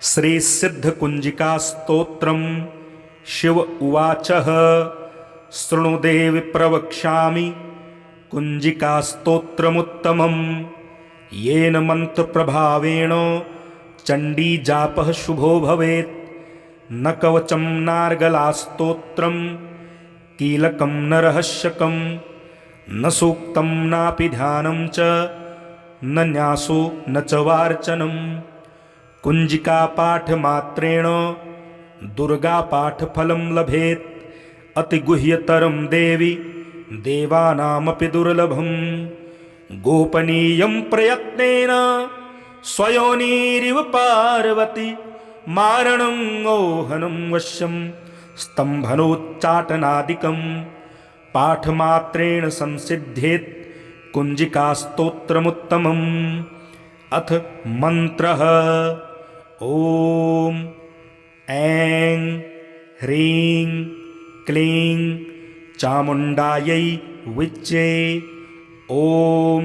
श्री सिद्धकुंजिका स्तोत्रम शिव उवाच शृणु देवि प्रवक्ष्यामि कुंजिका स्तोत्रमुत्तमम् येन मंत्र प्रभावेण चंडी जापः शुभो भवेत्। न कवचं नार्गला स्तोत्रम कीलकं न रहस्यकं न सूक्तं नापि ध्यानं च न न्यासो न च वार्चनं। कुंजिका पाठ मात्रेण दुर्गा पाठ फलं लभेत्। अतिगुह्यतरं देवी देवानामपि दुर्लभं। गोपनीयं प्रयत्नेन स्वयोनिरिव पार्वती मारणं ओहनं वश्यं स्तम्भनोच्चाटनादिकं पाठमात्रेण संसिद्ध्येत् कुंजिका स्तोत्रमुत्तमम्। अथ मंत्रः ओम ऐं ह्रीं क्लीं चामुण्डायै विच्चे। ओम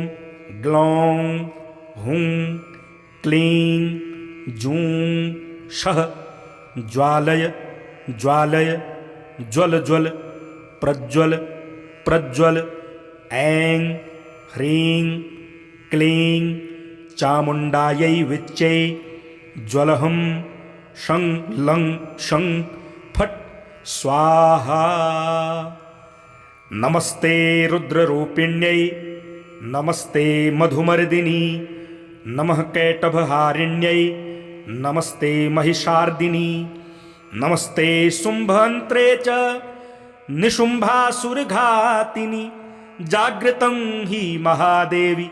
ग्लौं हुं क्लीं जूं शः ज्वालय ज्वालय ज्वल ज्वल प्रज्वल प्रज्वल। ऐं ह्रीं क्लीं चामुण्डायै विच्चे ज्वलहं शं लं शं फट् स्वाहा। नमस्ते रुद्ररूपिण्यै नमस्ते मधुमर्दिनी नमः कैटभहारिण्यै नमस्ते महिषार्दिनी नमस्ते शुम्भन्त्रे च निशुम्भासुरघातिनि। जागृतं हि महादेवी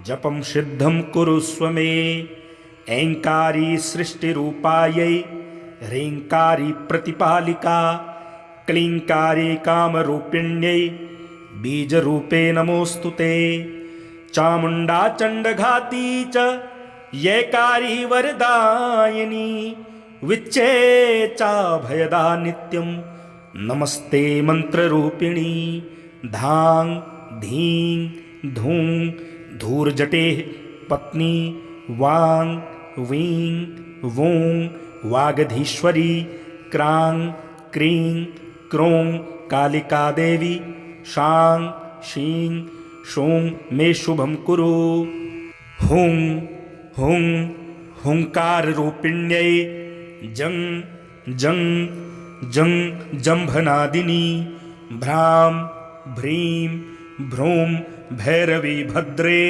जपं सिद्धं कुरुष्व मे। ऐंकारी सृष्टिरूपायै ह्रींकारी प्रतिपालिका क्लींकारी कामरूपिण्यै बीजरूपे नमोऽस्तु ते। चामुण्डा चण्डघाती च यैकारी वरदायिनी विच्चे चाभयदा नित्यं नमस्ते मंत्ररूपिणी। धां धीं धूं धूर्जटे पत्नी वां वीं वूं वागधीश्वरी क्रां क्रीं क्रों कालिका देवी शां शीं शूं मे शुभं कुरु। हुं हुं हुंकार रूपिण्यै जं जं जं जंभनादिनी भ्रां भ्रीं भ्रूं भैरवी भद्रे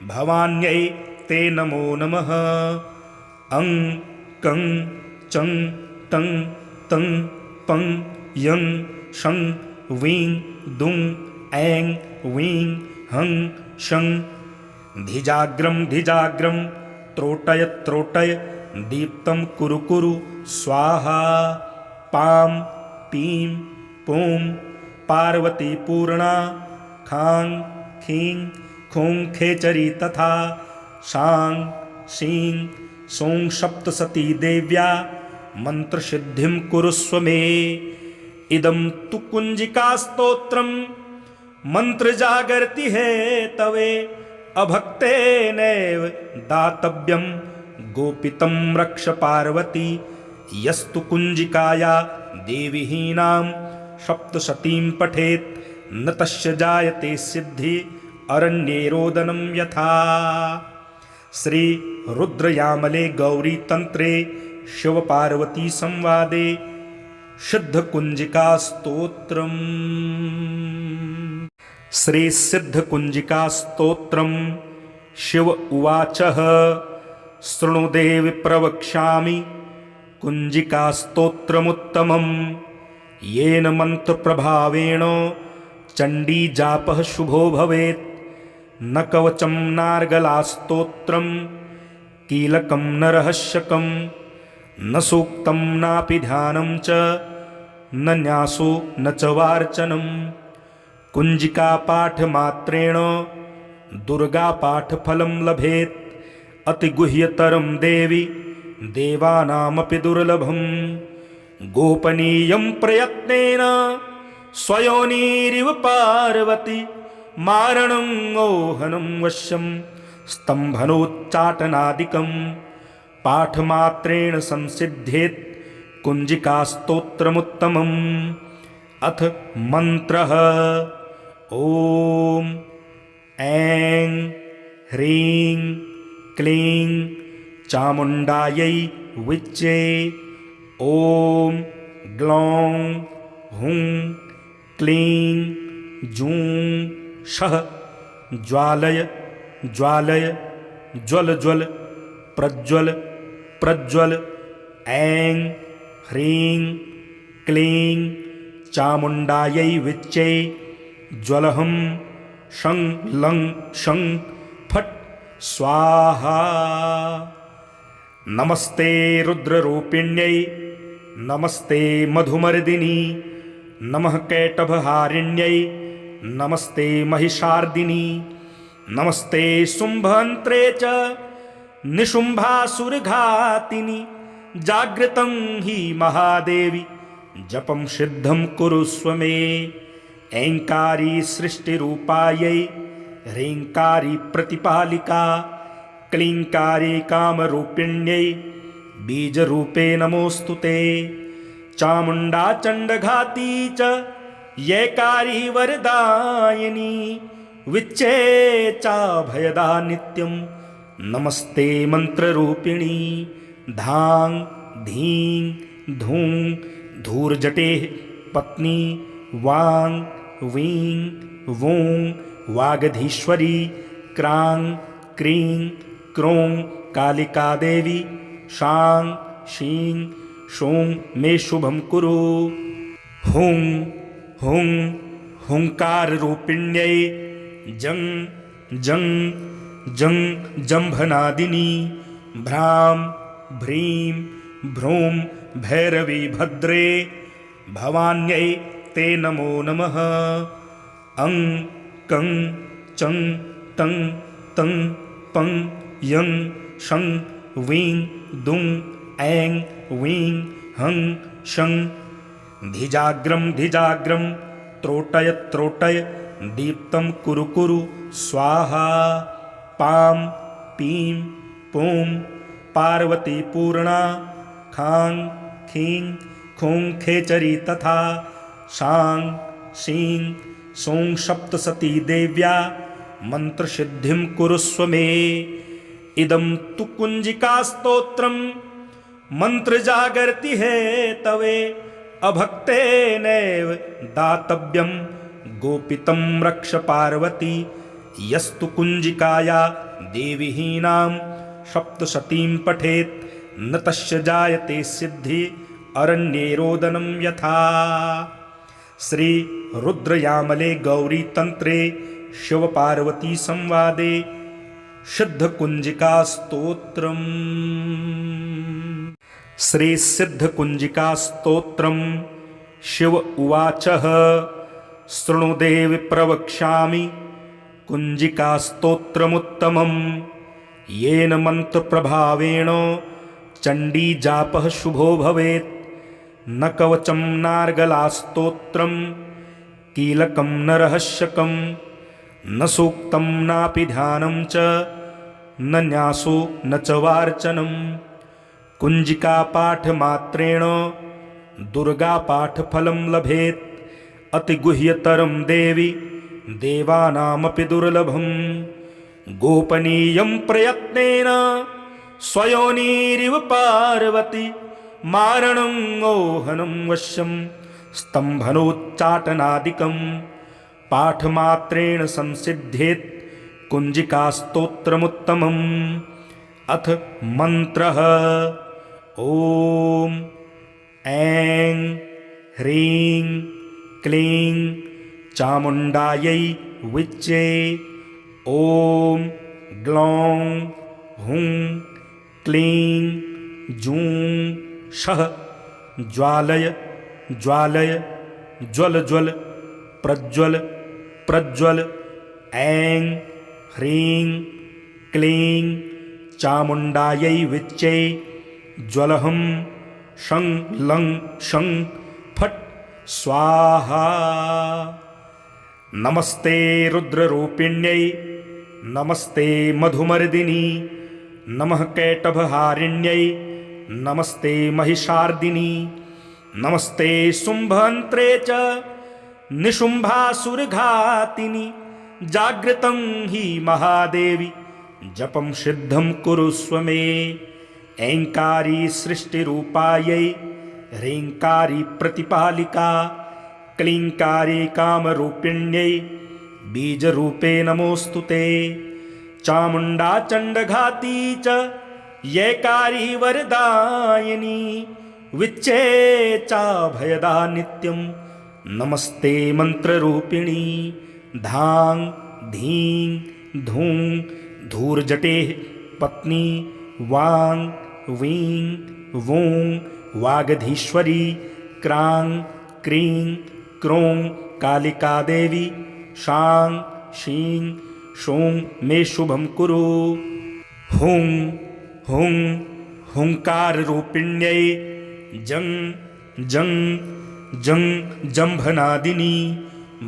भवान्यै ते नमो नमः। अं कं चं तं तं पं यं शं वीं दुं ऐं वीं हं शं। धिजाग्रं धिजाग्रं त्रोटय त्रोटय दीप्तं कुरु कुरु स्वाहा। पां पीं पूं पार्वती पूर्णा खां खीं खूं खेचरी तथा शां शीं सौं सप्तसती देव्या मंत्रसिद्धिं कुरुष्व मे। इदं तु कुंजिका स्तोत्रं मंत्र जागर्ति है तवे अभक्तेनैव दातव्यं गोपितं रक्ष पार्वती। यस्तु कुंजिकाया देवीहीनां सप्तशतीं पठेत् न तस्य जायते सिद्धि अरण्ये रोदनं यथा। श्री रुद्रयामले गौरी तंत्रे शिव पार्वती संवादे सिद्धकुंजिका स्तोत्रम्। श्री सिद्धकुंजिका स्तोत्रम शिव उवाच शृणु देवि प्रवक्ष्यामि कुंजिका स्तोत्रमुत्तमम् येन मंत्र प्रभावेण चंडी जापः शुभो भवेत्। न कवचं नार्गला स्तोत्रम कीलकं न रहस्यकं न सूक्तं नापि ध्यानं च न न्यासो न च वार्चनं। कुंजिका पाठ मात्रेण दुर्गा पाठ फलं लभेत्। अतिगुह्यतरं देवी देवानामपि दुर्लभं। गोपनीयं प्रयत्नेन स्वयोनिरिव पार्वती मारणं ओहनं वश्यं स्तम्भनोच्चाटनादिकं पाठमात्रेण संसिद्ध्येत् कुञ्जिकास्तोत्रमुत्तमम्। अथ मन्त्रः। ॐ ऐं ह्रीं क्लीं चामुण्डायै विच्चे। ॐ ग्लौं हुं क्लीं जूं शः ज्वालय ज्वालय ज्वल ज्वल प्रज्वल प्रज्वल। ऐं ह्रीं क्लीं चामुण्डायै विच्चे ज्वलहं शं लं शं फट् स्वाहा। नमस्ते रुद्ररूपिण्यै नमस्ते मधुमर्दिनी नमः कैटभहारिण्यै नमस्ते महिषार्दिनी नमस्ते शुम्भन्त्रे च निशुम्भासुरघातिनि। जागृतं हि महादेवी जपं सिद्धं कुरुष्व मे। ऐङ्कारी सृष्टिरूपायै ह्रीङ्कारी प्रतिपालिका क्लीङ्कारी कामरूपिण्यै बीजरूपे नमोऽस्तु ते। चामुण्डा चण्डघाती च यैकारी वरदायिनी विच्चे चाभयदा नित्यं नमस्ते मन्त्ररूपिणी। धां धीं धूं धूर्जटेः पत्नी वां वीं वूं वागधीश्वरी क्रां क्रीं क्रों कालिका देवी शां शीं शूं मे शुभं कुरु। हुं हुं हुंकाररूपिण्यै जं जं जं जम्भनादिनी भ्रां भ्रीं भ्रूं भैरवी भद्रे भवान्यै ते नमो नमः। अं कं चं तं तं पं यं शं वीं दुं ऐं वीं हं शं। धिजाग्रं धिजाग्रं त्रोटय त्रोटय दीप्तं कुरु कुरु स्वाहा। पां पीं पूं पार्वती पूर्णा खां खीं खूं खेचरी तथा शां शीं सौं सप्तसती देव्या मन्त्रसिद्धिं कुरुष्व मे। इदं तु कुञ्जिकास्तोत्रं मन्त्रजागर्ति हेतवे अभक्तेनैव दातव्यं गोपितं रक्ष पार्वती। यस्तु कुञ्जिकाया देवीहीनां सप्तशतीं पठेत् न तस्य जायते सिद्धि अरण्ये रोदनं यथा। श्री रुद्रयामले गौरी तंत्रे शिव पार्वती संवादे सिद्ध कुंजिका स्तोत्रम्। श्री सिद्ध कुंजिका स्तोत्रम्। शिव उवाचः शृणुदेवि प्रवक्ष्यामि कुंजिका स्तोत्रमुत्तमम्। येन मंत्रप्रभावेण चण्डी जापः शुभो भवेत्। न कवचं नार्गलास्तोत्रं कीलकं न रहस्यकं न सूक्तं नापि ध्यानं च न न्यासो न च वार्चनं। कुञ्जिकापाठमात्रेण दुर्गापाठफलं लभेत्। अतिगुह्यतरं देवि देवानामपि दुर्लभं। गोपनीयं प्रयत्नेन स्वयोनिरिव पार्वती मारणं ओहनं वश्यं स्तम्भनोच्चाटनादिकं पाठमात्रेण संसिद्ध्येत् कुञ्जिकास्तोत्रमुत्तमम्। अथ मन्त्रः। ॐ ऐं ह्रीं क्लीं चामुण्डायै विच्चे। ॐ ग्लौं हुं क्लीं जूं शः ज्वालय ज्वालय ज्वल ज्वल प्रज्वल प्रज्वल। ऐं ह्रीं क्लीं चामुण्डायै विच्चे ज्वलहं शं लं शं फट् स्वाहा। नमस्ते रुद्ररूपिण्यै नमस्ते मधुमर्दिनी नमः कैटभहारिण्यै नमस्ते महिषार्दिनी नमस्ते शुम्भन्त्रे च निशुम्भासुरघातिनि जागृतं हि महादेवी जपं सिद्धं कुरुष्व मे ऐङ्कारी सृष्टिरूपायै ह्रीङ्कारी प्रतिपालिका क्लीङ्कारी कामरूपिण्यै बीजरूपे नमोऽस्तु ते चामुण्डा चण्डघाती च यैकारी वरदायिनी विच्चे चाभयदा नित्यं नमस्ते मन्त्ररूपिणी धां धीं धूं धूर्जटेः पत्नी वां वीं वूं वागधीश्वरी क्रां क्रीं क्रों कालिका देवी शां शीं शों मे शुभं कुरु हुं हुं हुंकाररूपिण्यै जं जं जं जम्भनादिनी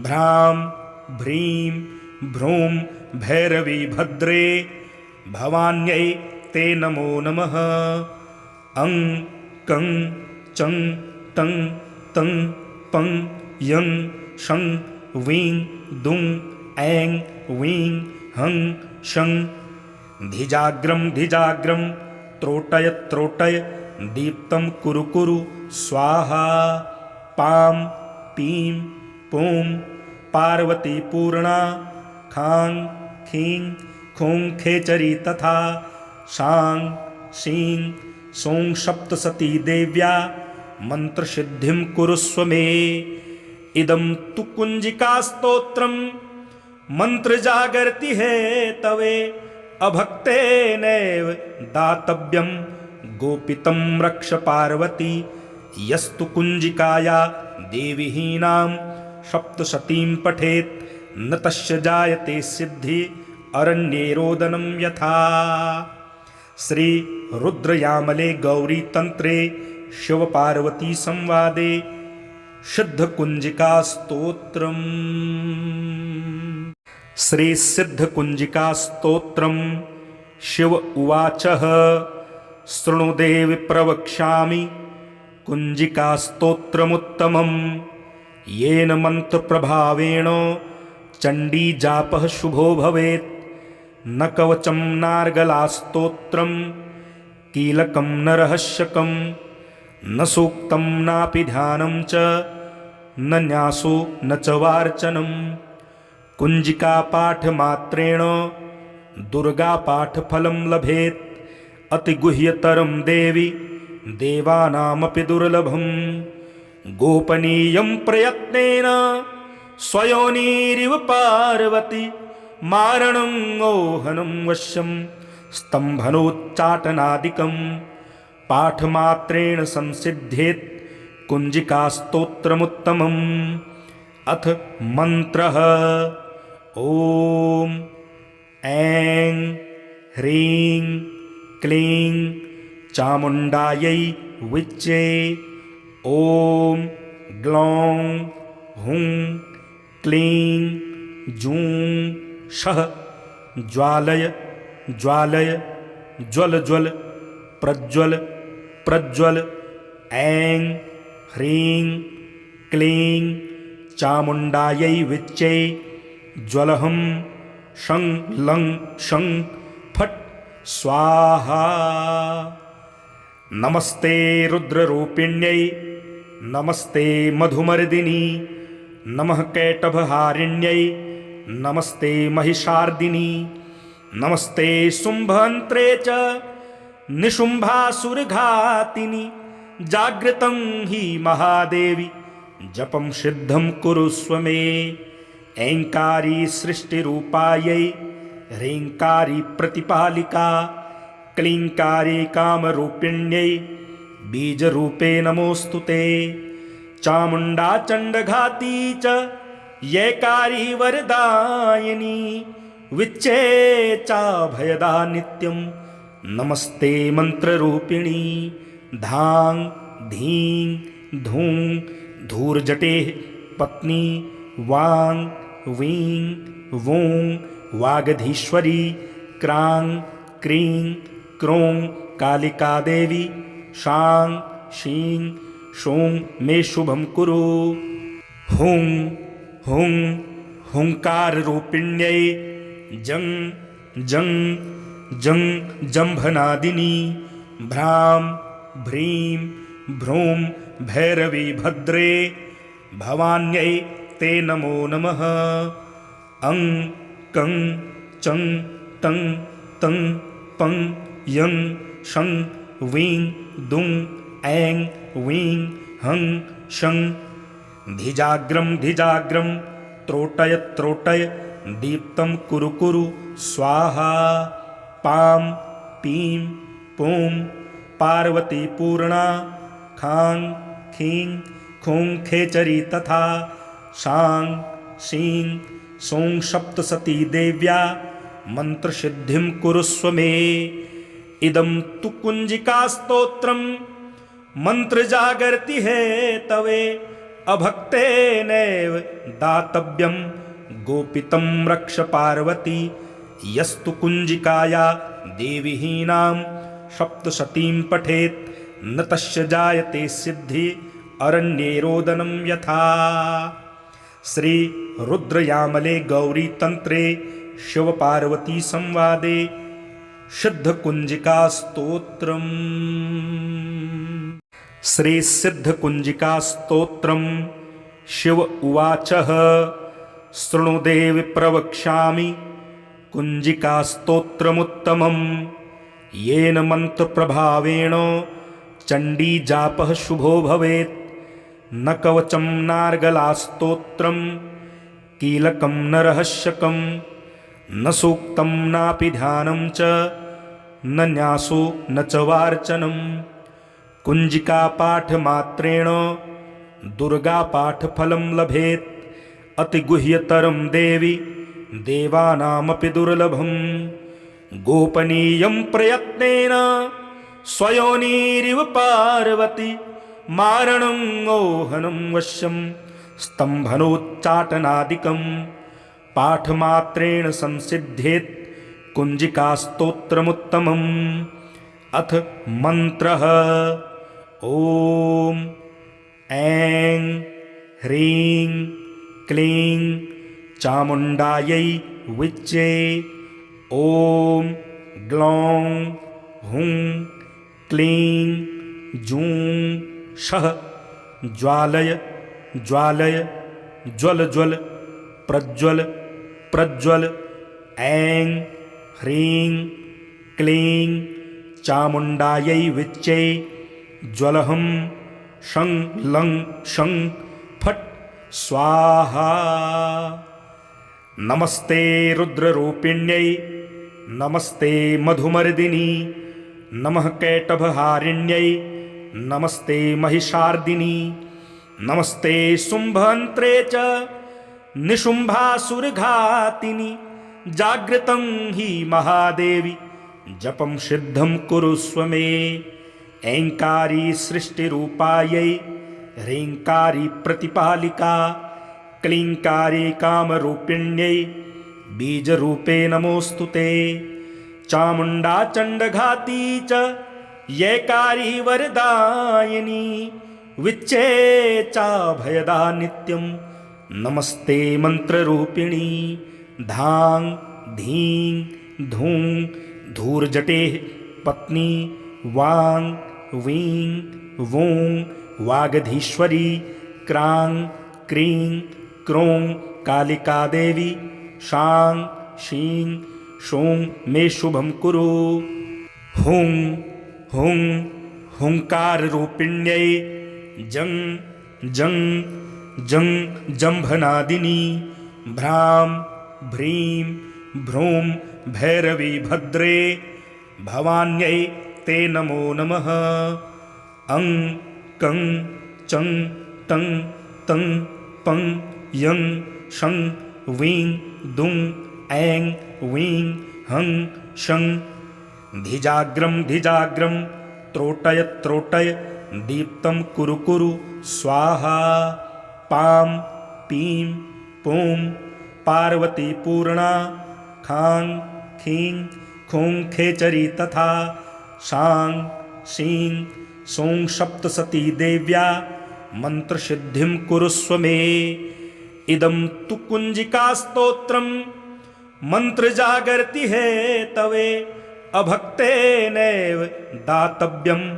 भ्रां भ्रीं भ्रूं भैरवी भद्रे भवान्यै ते नमो नमः अं कं चं तं तं पं यं शं वीं दुं ऐं वीं हं शं धिजाग्रं त्रोटय त्रोटय दीप्तं कुरु कुरु स्वाहा पां पीं पूं पार्वती पूर्णा खां खीं खूं खेचरी तथा शां शीं सौं सप्तसती देव्या मन्त्रसिद्धिं कुरुष्व मे इदं तु कुञ्जिकास्तोत्रं मन्त्रजागर्ति हेतवे अभक्तेनैव दातव्यं गोपितं रक्ष पार्वती यस्तु कुञ्जिकाया देवीहीनां सप्तशतीं पठेत् न तस्य जायते सिद्धि अरण्ये रोदनं यथा श्री रुद्रयामले गौरी तंत्रे शिव पार्वती संवादे सिद्धकुंजिका स्तोत्रम् श्री सिद्धकुंजिका स्तोत्रम् शिव उवाचः शृणु देवि प्रवक्ष्यामि कुंजिका स्तोत्रमुत्तमम् येन मन्त्रप्रभावेण चण्डी जापः शुभो भवेत् न कवचं नार्गलास्तोत्रं कीलकं न रहस्यकं न सूक्तं नापि ध्यानं च न न्यासो न च वार्चनं कुञ्जिकापाठमात्रेण दुर्गापाठफलं लभेत् अतिगुह्यतरं देवि देवानामपि दुर्लभं गोपनीयं प्रयत्नेन स्वयोनिरिव पार्वती मारणं ओहनं वश्यं स्तम्भनोच्चाटनादिकं पाठमात्रेण संसिद्ध्येत् कुञ्जिकास्तोत्रमुत्तमम् अथ मन्त्रः ॐ ऐं ह्रीं क्लीं चामुण्डायै विच्चे ॐ ग्लौं हुं क्लीं जूं शः ज्वालय ज्वालय ज्वल ज्वल प्रज्वल प्रज्वल ऐं ह्रीं क्लीं चामुण्डायै विच्चे ज्वलहं शं लं शं फट् स्वाहा नमस्ते रुद्ररूपिण्यै नमस्ते मधुमर्दिनी नमः कैटभहारिण्यै नमस्ते महिषार्दिनी नमस्ते शुम्भन्त्रे च निशुम्भासुरघातिनि जागृतं हि महादेवी जपं सिद्धं कुरुष्व मे ऐङ्कारी सृष्टिरूपायै ह्रीङ्कारी प्रतिपालिका क्लीङ्कारी कामरूपिण्यै बीजरूपे नमोऽस्तु ते चामुण्डा चण्डघाती च यैकारी वरदायिनी विच्चे चाभयदा नित्यं नमस्ते मन्त्ररूपिणी धां धीं धूं धूर्जटेः पत्नी वां वीं वूं वागधीश्वरी क्रां क्रीं क्रों कालिका देवी शां शीं शूं मे शुभं कुरु। हुं हुं हुंकार रूपिण्यै जं जं जं जंभनादिनी भ्रां भ्रीं भ्रूं भैरवी भद्रे भवान्यै ते नमो नमः। अं कं चं तं तं पं यं शं वीं दुं ऐं वीं हं शं धिजाग्रं धिजाग्रं त्रोटय त्रोटय दीप्तं कुरु कुरु स्वाहा। पां पीं पूं पार्वती पूर्णा खां खीं खूं खेचरी तथा शां शीं सौं सप्तसती देव्या मंत्रसिद्धिं कुरुस्व मे। इदं तु कुंजिकास्तोत्रं मंत्रजागर्ति है तवे अभक्तेनैव दातव्यं गोपितं रक्ष पार्वती। यस्तु कुंजिकाया देवीहीनां सप्तशतीं पठेत् न तस्य जायते सिद्धि अरण्ये रोदनं यथा। श्री रुद्रयामले गौरी तंत्रे शिव पार्वती संवादे सिद्ध कुंजिका स्तोत्रम्। श्री सिद्ध कुंजिका स्तोत्रम्। शिव उवाचः शृणु देवि प्रवक्ष्यामि कुंजिका स्तोत्रमुत्तमम् येन मंत्रप्रभावेण चंडी जापः शुभो भवेत्। न कवचं नार्गलास्तोत्रं कीलकं न रहस्यकं न सूक्तं नापि ध्यानं च न न्यासो न च वार्चनं। कुंजिका पाठमात्रेण दुर्गा पाठफलं लभेत्। अतिगुह्यतरं देवी देवानामपि दुर्लभं गोपनीयं प्रयत्नेन स्वयोनिरिव पार्वती मारणं ओहनं वश्यं स्तम्भनोच्चाटनादिकं पाठमात्रेण संसिद्धेत् कुंजिकास्तोत्रमुत्तमम्। अथ मंत्रः ॐ ऐं ह्रीं क्लीं चामुण्डायै विच्चे। ॐ ग्लौं हुं क्लीं जूं शः ज्वालय ज्वालय ज्वल ज्वल प्रज्वल प्रज्वल। ऐं ह्रीं क्लीं चामुण्डायै विच्चे ज्वलहं शं लं शं फट् स्वाहा। नमस्ते रुद्ररूपिण्यै नमस्ते मधुमर्दिनी नमः कैटभहारिण्यै नमस्ते महिषार्दिनी नमस्ते शुम्भन्त्रे च निशुम्भासुरघातिनि। जागृतं हि महादेवी जपं सिद्धं कुरुस्व मे। ऐङ्कारी सृष्टिरूपायै ह्रीङ्कारी प्रतिपालिका क्लीङ्कारी कामरूपिण्यै बीजरूपे नमोऽस्तु ते। चामुण्डा चण्डघाती च यैकारी वरदायिनी विच्चे चाभयदा नित्यं नमस्ते मंत्ररूपिणी। धां धीं धूं धूर्जटेः पत्नी वां वीं वूं वागधीश्वरी क्रां क्रीं क्रों कालिका देवी शां शीं शूं मे शुभं कुरु। हुं हुं हुंकार रूपिण्यै जं जं जं जंभनादिनी भ्रां भ्रीं भ्रूं भैरवी भद्रे भवान्यै ते नमो नमः। अं कं चं तं तं पं यं शं वीं दुं ऐं वीं हं शं धिजाग्रं धिजाग्रं त्रोटय त्रोटय दीप्तं कुरु कुरु स्वाहा। पां पीं पूं पार्वती पूर्णा खां खीं खूं खेचरी तथा शां शीं सौं सप्तसती देव्या मन्त्रसिद्धिं कुरुस्व मे। इदं तु कुञ्जिकास्तोत्रं मन्त्रजागर्ति हेतवे अभक्तेनैव दातव्यं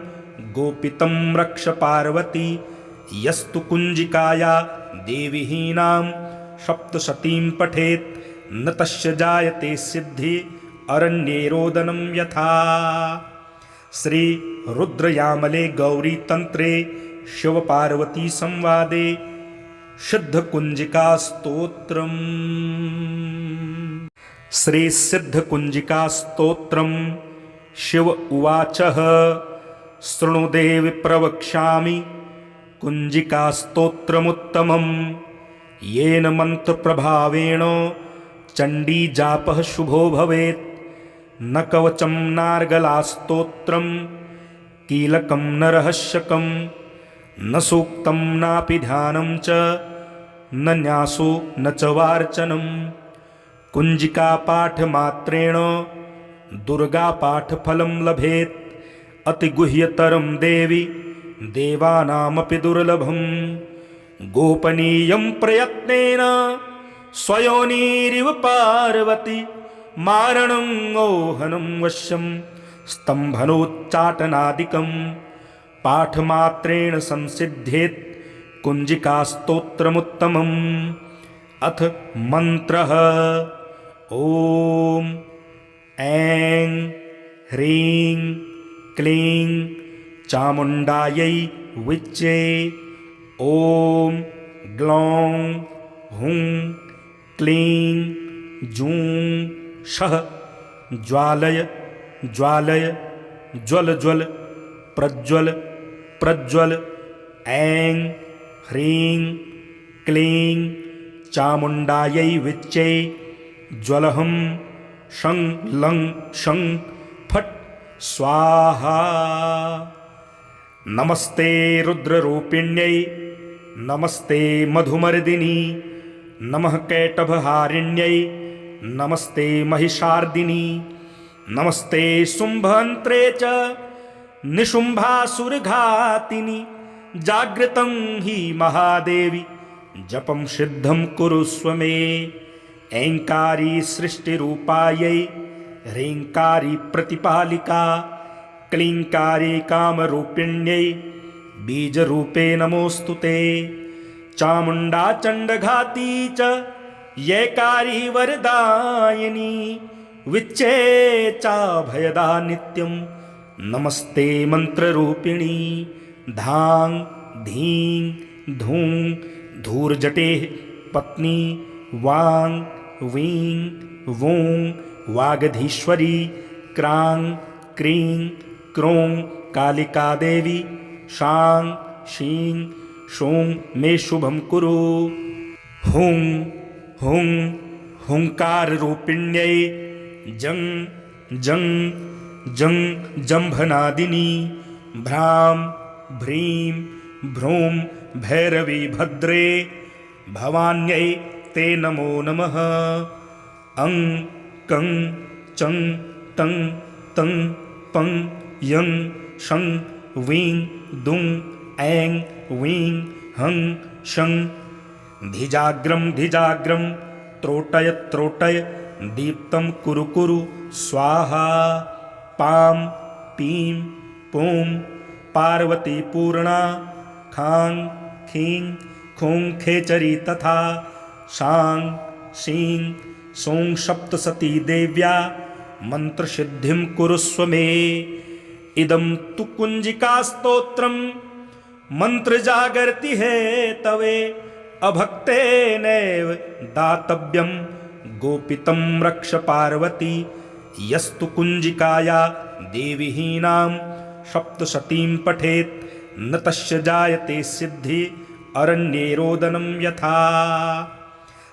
गोपितं रक्ष पार्वती। यस्तु कुञ्जिकाया देवीहीनां सप्तशतीं पठेत् न तस्य जायते सिद्धि अरण्ये रोदनं यथा। श्री रुद्रयामले गौरी तंत्रे शिव पार्वती संवादे सिद्ध कुंजिका स्तोत्रम्। श्री सिद्ध कुंजिका स्तोत्रम्। शिव उवाचः शृणु देवि प्रवक्ष्यामि कुंजिका स्तोत्रमुत्तमम्। येन मंत्रप्रभावेण चण्डी जापः शुभो भवेत्। न कवचं नार्गलास्तोत्रं कीलकं न रहस्यकं न सूक्तं नापि ध्यानं च न न्यासो न च वार्चनं। कुंजिका पाठमात्रेण दुर्गा पाठफलं लभेत्। अतिगुह्यतरं देवी देवानामपि दुर्लभं। गोपनीयं प्रयत्नेन स्वयोनिरिव पार्वती। मारणं ओहनं वश्यं स्तम्भनोच्चाटनादिकं पाठमात्रेण संसिद्धेत् कुंजिकास्तोत्रमुत्तमम्। अथ मन्त्रः ॐ ऐं ह्रीं क्लीं चामुण्डायै विच्चे। ॐ ग्लौं हुं क्लीं जूं शः ज्वालय ज्वालय ज्वल ज्वल प्रज्वल प्रज्वल। ऐं ह्रीं क्लीं चामुण्डायै विच्चे ज्वलहं शं लं शं फट् स्वाहा। नमस्ते रुद्ररूपिण्यै नमस्ते मधुमर्दिनी नमः कैटभहारिण्यै नमस्ते महिषार्दिनी नमस्ते शुम्भन्त्रे च निशुम्भासुरघातिनि। जागृतं हि महादेवी जपं सिद्धं कुरुस्व मे। ऐङ्कारी सृष्टिरूपायै ह्रीङ्कारी प्रतिपालिका क्लीङ्कारी कामरूपिण्यै बीजरूपे नमोऽस्तु ते। चामुण्डा चण्डघाती च यैकारी वरदायिनी विच्चे चाभयदा नित्यं नमस्ते मन्त्ररूपिणी। धां धीं धूं धूर्जटेः पत्नी वां वीं वूं वागधीश्वरी क्रां क्रीं क्रों कालिका देवी। शां शीं शूं मे शुभं कुरु। हुं हुं हुंकाररूपिण्यै जं जं जं जम्भनादिनी। भ्रां भ्रीं भ्रूं भैरवी भद्रे भवान्यै ते नमो नमः। अं कं चं तं तं पं यं शं वीं दुं ऐं वीं हं शं। धिजाग्रं धिजाग्रं त्रोटय त्रोटय दीप्तं कुरु कुरु स्वाहा। पां पीं पूं पार्वती पूर्णा खां खीं खूं खेचरी तथा। शां शीं सौं सप्तसती देव्या मन्त्रसिद्धिं कुरुस्व मे। इदं तु कुञ्जिकास्तोत्रं मन्त्रजागर्ति हेतवे अभक्तेनैव दातव्यं गोपितं रक्ष पार्वती। यस्तु कुञ्जिकाया देवीहीनां सप्तशतीं पठेत् न तस्य जायते सिद्धि अरण्ये रोदनं यथा।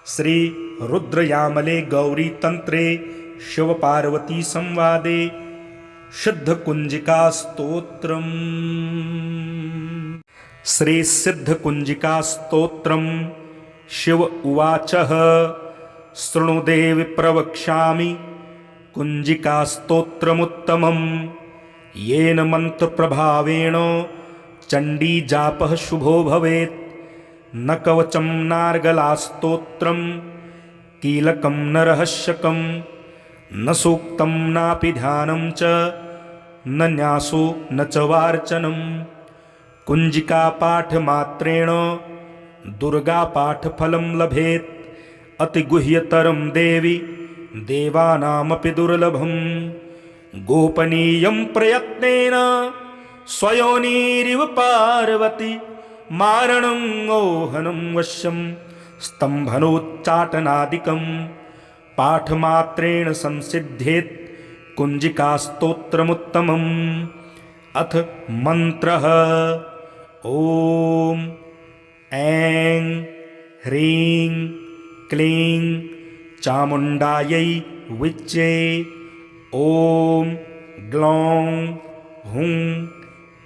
श्री रुद्रयामले गौरी तंत्रे शिव पार्वती संवादे सिद्ध कुंजिका स्तोत्रम्। श्री सिद्ध कुंजिका स्तोत्रम्। शिव उवाचः शृणु देवि प्रवक्ष्यामि कुंजिका स्तोत्रमुत्तमम्। येन मन्त्रप्रभावेण चण्डीजापः शुभो भवेत्। न कवचं नार्गलास्तोत्रं कीलकं न रहस्यकं न सूक्तं नापि ध्यानं च न न्यासो न च वार्चनं। कुञ्जिकापाठमात्रेण दुर्गापाठफलं लभेत्। अतिगुह्यतरं देवि देवानामपि दुर्लभं। गोपनीयं प्रयत्नेन स्वयोनिरिव पार्वती मारणं ओहनं वश्यं स्तम्भनोच्चाटनादिकं पाठमात्रेण संसिद्ध्येत् कुञ्जिकास्तोत्रमुत्तमम्। अथ मन्त्रः ॐ ऐं ह्रीं क्लीं चामुण्डायै विच्चे। ॐ ग्लौं हुं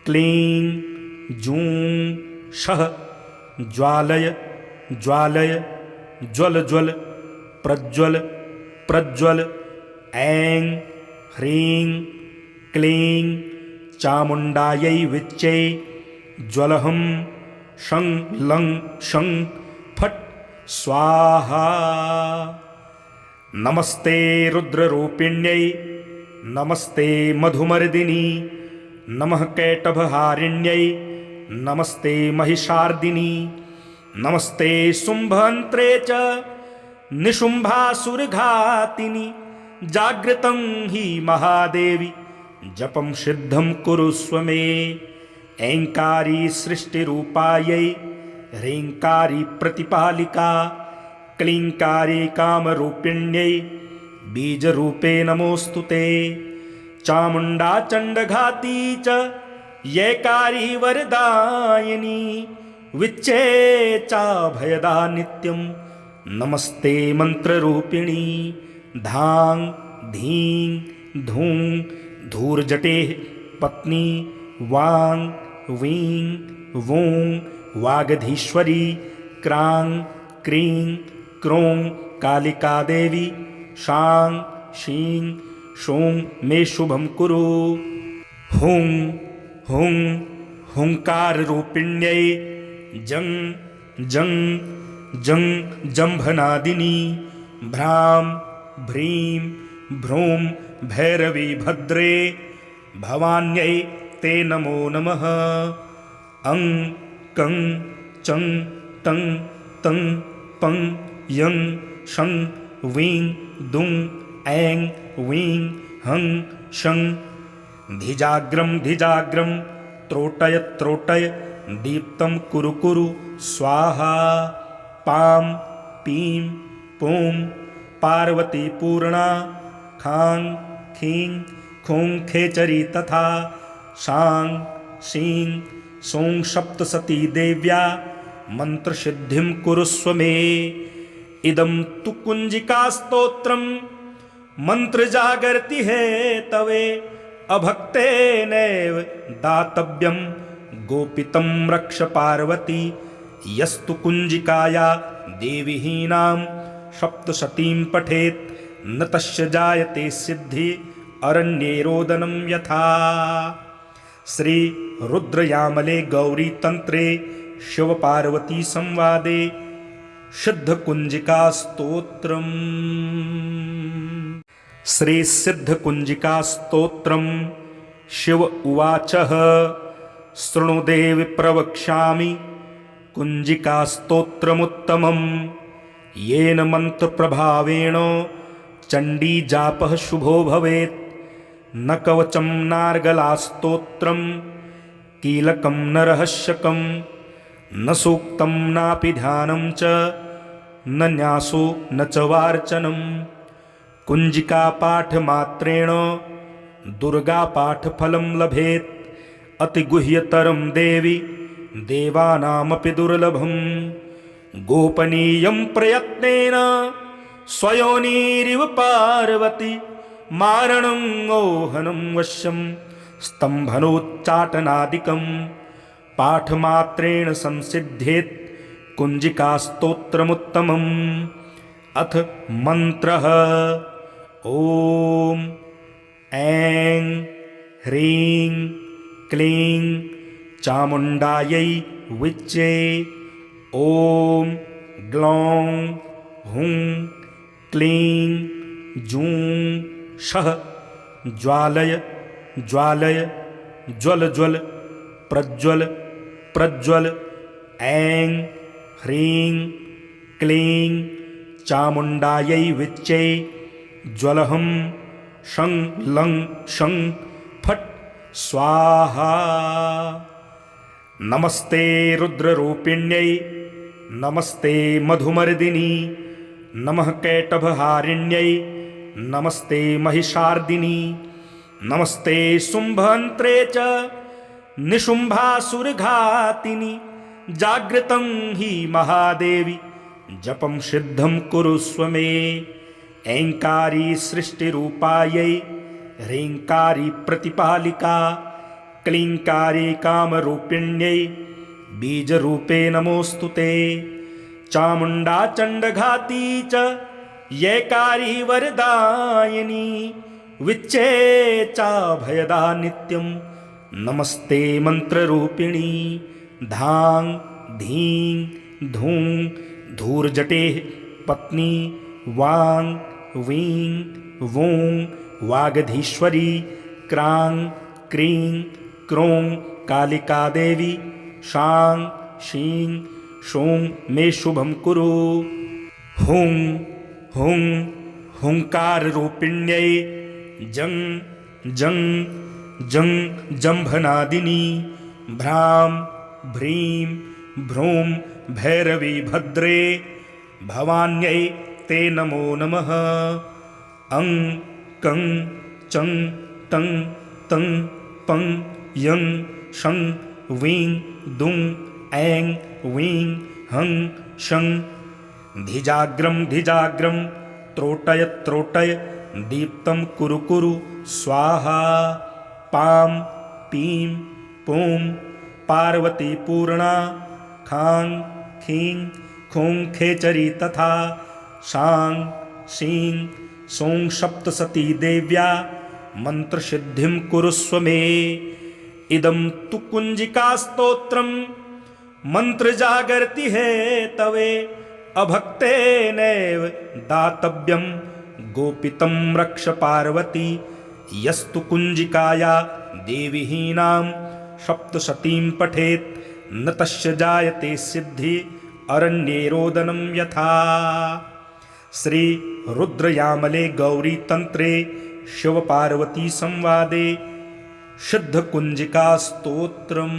क्लीं जूं शः ज्वालय ज्वालय ज्वल ज्वल प्रज्वल प्रज्वल। ऐं ह्रीं क्लीं चामुण्डायै विच्चे ज्वलहं शं लं शं फट् स्वाहा। नमस्ते रुद्ररूपिण्यै नमस्ते मधुमर्दिनी नमः कैटभहारिण्यै नमस्ते महिषार्दिनी नमस्ते शुम्भन्त्रे च निशुम्भासुरघातिनि। जागृतं हि महादेवी जपं सिद्धं कुरुष्व मे। ऐङ्कारी सृष्टिरूपायै ह्रीङ्कारी प्रतिपालिका क्लीङ्कारी कामरूपिण्यै बीजरूपे नमोऽस्तु ते। चामुण्डा चण्डघाती च यैकारी वरदायिनी विच्चे चाभयदा नित्यं नमस्ते मन्त्ररूपिणी। धां धीं धूं धूर्जटेः पत्नी वां वीं वूं वागधीश्वरी क्रां क्रीं क्रों कालिका देवी शां शीं शूं मे शुभं कुरु। हुं हुं हुंकाररूपिण्यै जं जं जं जम्भनादिनी भ्रां भ्रीं भ्रूं भैरवी भद्रे भवान्यै ते नमो नमः। अं कं चं तं तं पं यं शं वीं दुं ऐं वीं हं शं। धिजाग्रं धिजाग्रं त्रोटय त्रोटय दीप्तं कुरु कुरु स्वाहा। पां पीं पूं पार्वती पूर्णा खां खीं खूं खेचरी तथा शां शीं सौं सप्तसती देव्या मन्त्रसिद्धिं कुरुष्व मे। इदं तु कुञ्जिकास्तोत्रं मन्त्रजागर्ति हेतवे अभक्तेनैव दातव्यं गोपितं रक्ष पार्वती। यस्तु कुञ्जिकाया देवीहीनां सप्तशतीं पठेत् न तस्य जायते सिद्धि अरण्ये रोदनं यथा। श्री रुद्रयामले गौरी तंत्रे शिव पार्वती संवादे सिद्धकुंजिका स्तोत्रम्। श्री सिद्धकुंजिका स्तोत्रम्। शिव उवाचः शृणु देवि प्रवक्ष्यामि कुंजिका स्तोत्रमुत्तमम्। येन मन्त्रप्रभावेण चण्डीजापः शुभो भवेत्। न कवचं नार्गलास्तोत्रं कीलकं न रहस्यकं न सूक्तं नापि ध्यानं च न न्यासो न च वार्चनं। कुञ्जिकापाठमात्रेण दुर्गापाठफलं लभेत्। अतिगुह्यतरं देवि देवानामपि दुर्लभं। गोपनीयं प्रयत्नेन स्वयोनिरिव पार्वती मारणं ओहनं वश्यं स्तम्भनोच्चाटनादिकं पाठमात्रेण संसिद्ध्येत् कुञ्जिकास्तोत्रमुत्तमम्। अथ मन्त्रः ॐ ऐं ह्रीं क्लीं चामुण्डायै विच्चे। ॐ ग्लौं हुं क्लीं जूं शः ज्वालय ज्वालय ज्वल ज्वल प्रज्वल प्रज्वल। ऐं ह्रीं क्लीं चामुण्डायै विच्चे ज्वलहं शं लं शं फट् स्वाहा। नमस्ते रुद्ररूपिण्यै नमस्ते मधुमर्दिनी नमः कैटभहारिण्यै नमस्ते महिषार्दिनी नमस्ते शुम्भन्त्रे च निशुम्भासुरघातिनि। जागृतं हि महादेवी जपं सिद्धं कुरुष्व मे। ऐङ्कारी सृष्टिरूपायै ह्रीङ्कारी प्रतिपालिका क्लीङ्कारी कामरूपिण्यै बीजरूपे नमोऽस्तु ते। चामुण्डा चण्डघाती च यैकारी वरदायिनी विच्चे चाभयदा नित्यं नमस्ते मन्त्ररूपिणी। धां धीं धूं धूर्जटेः पत्नी वां वीं वूं वागधीश्वरी क्रां क्रीं क्रों कालिका देवी शां शीं शूं मे शुभं कुरु। हुं हुं हुंकाररूपिण्यै जं जं जं जम्भनादिनी भ्रां भ्रीं भ्रूं भैरवी भद्रे भवान्यै ते नमो नमः। अं कं चं तं तं पं यं शं वीं दुं ऐं वीं हं शं। धिजाग्रं धिजाग्रं त्रोटय त्रोटय दीप्तं कुरु कुरु स्वाहा। पां पीं पूं पार्वती पूर्णा खां खीं खूं खेचरी तथा शां शीं सौं सप्तसती देव्या मन्त्रसिद्धिं कुरुष्व मे। इदं तु कुञ्जिकास्तोत्रं मन्त्रजागर्ति हेतवे अभक्तेनैव दातव्यं गोपितं रक्ष पार्वती। यस्तु कुञ्जिकाया देवीहीनां सप्तशतीं पठेत् न तस्य जायते सिद्धि अरण्ये रोदनं यथा। श्री रुद्रयामले गौरी तंत्रे शिव पार्वती संवादे सिद्ध कुंजिका स्तोत्रम्।